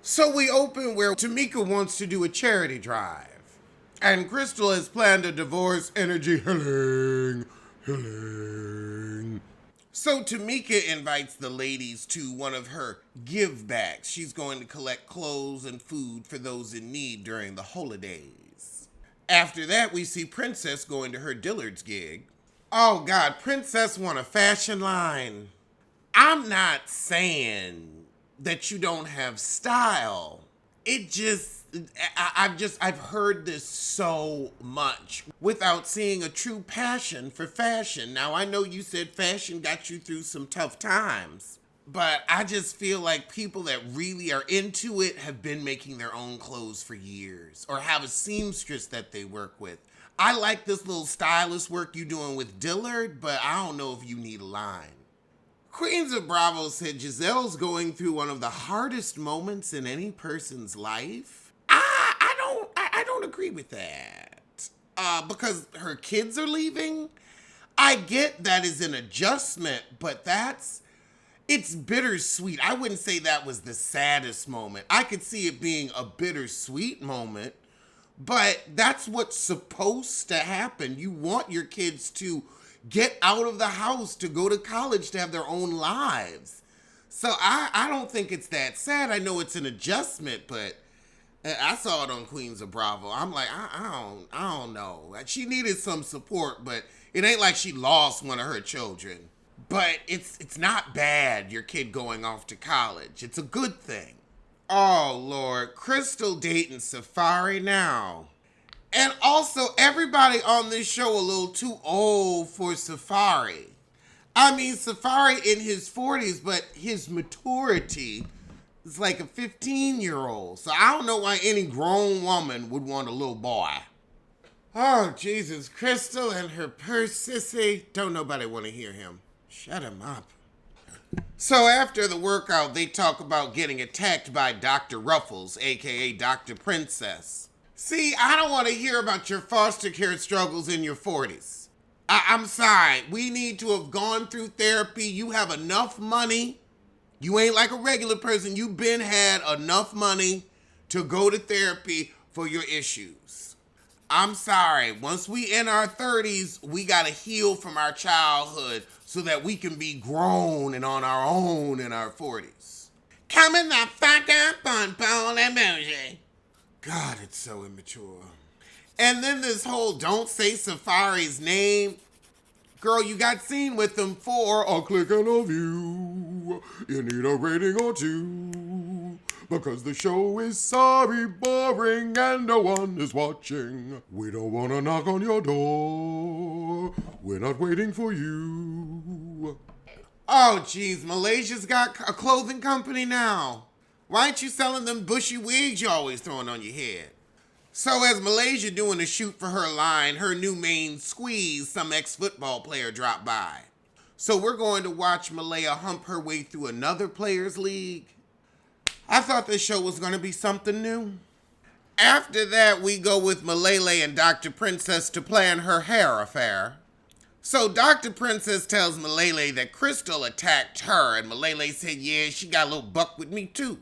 So we open where Tamika wants to do a charity drive. And Crystal has planned a divorce energy healing. So Tamika invites the ladies to one of her give backs. She's going to collect clothes and food for those in need during the holidays. After that, we see Princess going to her Dillard's gig. Oh God, Princess won a fashion line. I'm not saying that you don't have style. It just, I've heard this so much without seeing a true passion for fashion. Now, I know you said fashion got you through some tough times, but I just feel like people that really are into it have been making their own clothes for years or have a seamstress that they work with. I like this little stylist work you're doing with Dillard, but I don't know if you need a line. Queens of Bravo said Giselle's going through one of the hardest moments in any person's life. I don't agree with that. Because her kids are leaving. I get that is an adjustment, but it's bittersweet. I wouldn't say that was the saddest moment. I could see it being a bittersweet moment, but that's what's supposed to happen. You want your kids to get out of the house, to go to college, to have their own lives. So I don't think it's that sad. I know it's an adjustment, but I saw it on Queens of Bravo. I'm like, I don't know. She needed some support, but it ain't like she lost one of her children. But it's not bad, your kid going off to college. It's a good thing. Oh, Lord. Crystal dating Safari now. And also, everybody on this show a little too old for Safari. I mean, Safari in his 40s, but his maturity is like a 15-year-old. So I don't know why any grown woman would want a little boy. Oh, Jesus. Crystal and her purse sissy. Don't nobody want to hear him. Shut him up. So after the workout, they talk about getting attacked by Dr. Ruffles, a.k.a. Dr. Princess. See, I don't want to hear about your foster care struggles in your 40s. I'm sorry. We need to have gone through therapy. You have enough money. You ain't like a regular person. You've been had enough money to go to therapy for your issues. I'm sorry. Once we in our 30s, we got to heal from our childhood so that we can be grown and on our own in our 40s. Coming the fuck up on Paul and Bougie. God, it's so immature. And then this whole don't say Safari's name. Girl, you got seen with them for a click and a view. You need a rating or two. Because the show is sorry, boring, and no one is watching. We don't want to knock on your door. We're not waiting for you. Oh, geez, Malaysia's got a clothing company now. Why ain't you selling them bushy wigs you always throwing on your head? So as Malaysia doing a shoot for her line, her new main squeeze, some ex-football player dropped by. So we're going to watch Malaya hump her way through another players' league. I thought this show was going to be something new. After that, we go with Malele and Dr. Princess to plan her hair affair. So Dr. Princess tells Malele that Crystal attacked her, and Malele said, yeah, she got a little buck with me too.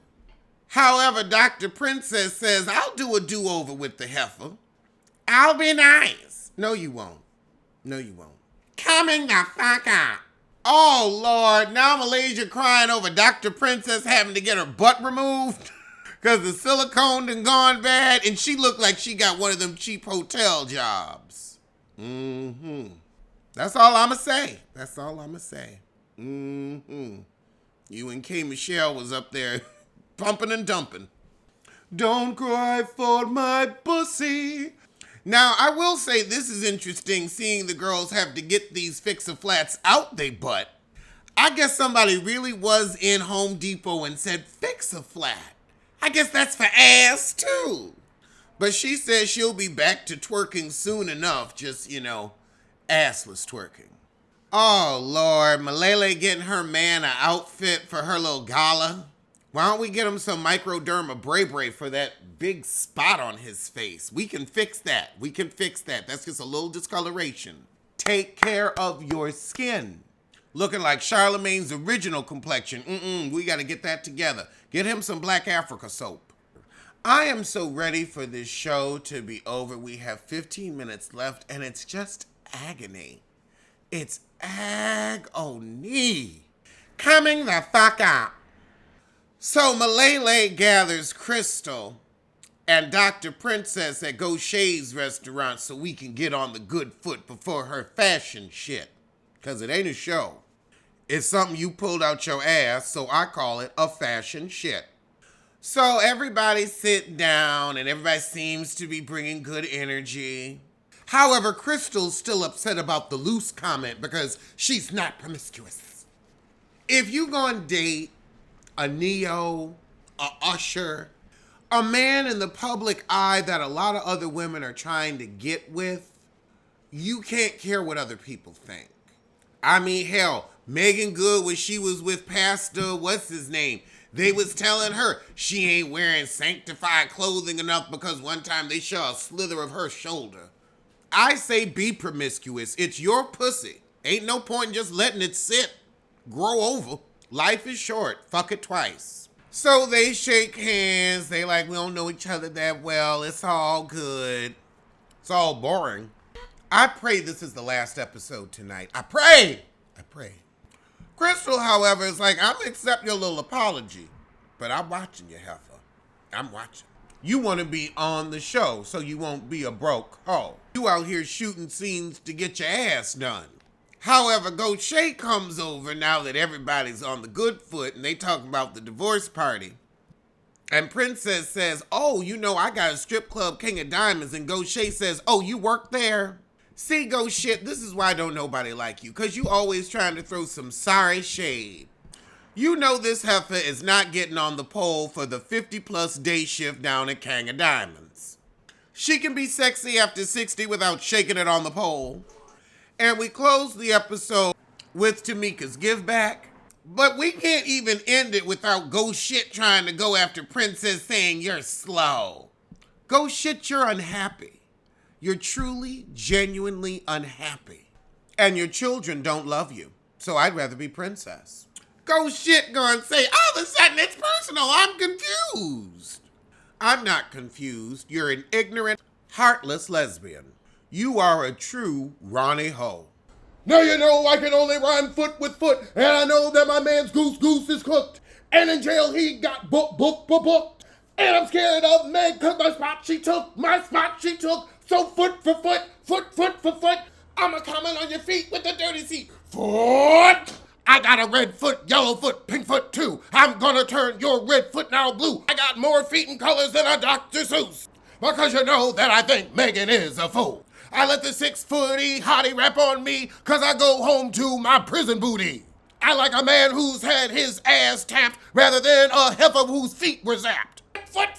However, Dr. Princess says, I'll do a do-over with the heifer. I'll be nice. No, you won't. No, you won't. Coming the fuck out. Oh, Lord. Now Malaysia crying over Dr. Princess having to get her butt removed because the silicone done gone bad, and she looked like she got one of them cheap hotel jobs. That's all I'ma say. That's all I'ma say. You and K. Michelle was up there pumping and dumping. Don't cry for my pussy. Now, I will say this is interesting, seeing the girls have to get these fix-a-flats out they butt. I guess somebody really was in Home Depot and said, fix-a-flat. I guess that's for ass, too. But she says she'll be back to twerking soon enough, just, assless twerking. Oh, Lord, Malele getting her man an outfit for her little gala. Why don't we get him some microderma Bray for that big spot on his face? We can fix that. That's just a little discoloration. Take care of your skin. Looking like Charlemagne's original complexion. We got to get that together. Get him some Black Africa soap. I am so ready for this show to be over. We have 15 minutes left, and it's just agony. It's agony. Coming the fuck out. So Malele gathers Crystal and Dr. Princess at Gaucher's restaurant so we can get on the good foot before her fashion shit. Because it ain't a show. It's something you pulled out your ass, so I call it a fashion shit. So everybody sit down and everybody seems to be bringing good energy. However, Crystal's still upset about the loose comment because she's not promiscuous. If you gonna date a Neo, a Usher, a man in the public eye that a lot of other women are trying to get with, you can't care what other people think. I mean, hell, Megan Good, when she was with Pastor, what's his name? They was telling her she ain't wearing sanctified clothing enough because one time they saw a slither of her shoulder. I say be promiscuous. It's your pussy. Ain't no point in just letting it sit, grow over. Life is short. Fuck it twice. So they shake hands. They like, we don't know each other that well. It's all good. It's all boring. I pray this is the last episode tonight. I pray. Crystal, however, is like, I'll accept your little apology, but I'm watching you, heifer. I'm watching. You want to be on the show so you won't be a broke hoe. You out here shooting scenes to get your ass done. However, Gaucher comes over now that everybody's on the good foot and they talk about the divorce party. And Princess says, oh, you know, I got a strip club, King of Diamonds. And Gaucher says, oh, you work there? See, go shit, this is why don't nobody like you, because you always trying to throw some sorry shade. You know this heifer is not getting on the pole for the 50-plus day shift down at King of Diamonds. She can be sexy after 60 without shaking it on the pole. And we close the episode with Tamika's give back. But we can't even end it without Go Shit trying to go after Princess saying you're slow. Go Shit, you're unhappy. You're truly, genuinely unhappy. And your children don't love you. So I'd rather be Princess. Go Shit gonna say, all of a sudden it's personal. I'm confused. I'm not confused. You're an ignorant, heartless lesbian. You are a true Ronnie Ho. Now you know I can only rhyme foot with foot, and I know that my man's goose is cooked. And in jail he got booked. And I'm scared of Meg cause my spot she took. So foot for foot, I'ma comment on your feet with the dirty seat. Foot! I got a red foot, yellow foot, pink foot too. I'm gonna turn your red foot now blue. I got more feet and colors than a Dr. Seuss. Because you know that I think Megan is a fool. I let the 6-footy hottie rap on me cause I go home to my prison booty. I like a man who's had his ass tapped rather than a heifer whose feet were zapped. Foot.